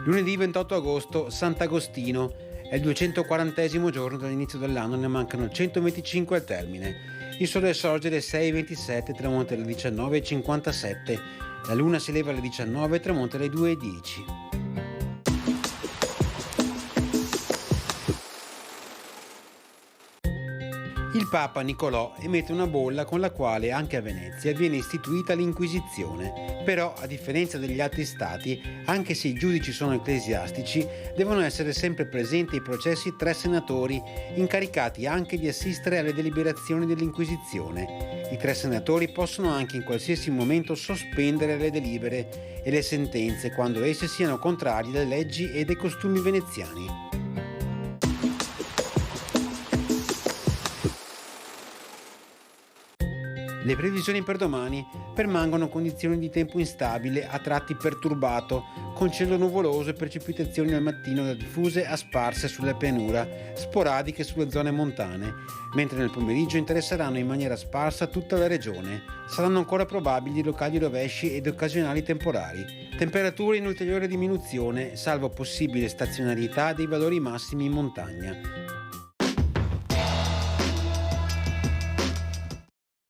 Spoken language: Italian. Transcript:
Lunedì 28 agosto, Sant'Agostino. È il 240° giorno dall'inizio dell'anno, ne mancano 125 al termine. Il sole sorge alle 6:27, tramonta alle 19:57. La luna si leva alle 19 e tramonta alle 2:10. Il Papa Nicolò emette una bolla con la quale anche a Venezia viene istituita l'Inquisizione. Però, a differenza degli altri stati, anche se i giudici sono ecclesiastici, devono essere sempre presenti ai processi 3 senatori, incaricati anche di assistere alle deliberazioni dell'Inquisizione. I 3 senatori possono anche in qualsiasi momento sospendere le delibere e le sentenze quando esse siano contrarie alle leggi e dei costumi veneziani. Le previsioni per domani permangono condizioni di tempo instabile, a tratti perturbato, con cielo nuvoloso e precipitazioni al mattino diffuse a sparse sulla pianura, sporadiche sulle zone montane, mentre nel pomeriggio interesseranno in maniera sparsa tutta la regione. Saranno ancora probabili locali rovesci ed occasionali temporali. Temperature in ulteriore diminuzione, salvo possibile stazionarietà dei valori massimi in montagna.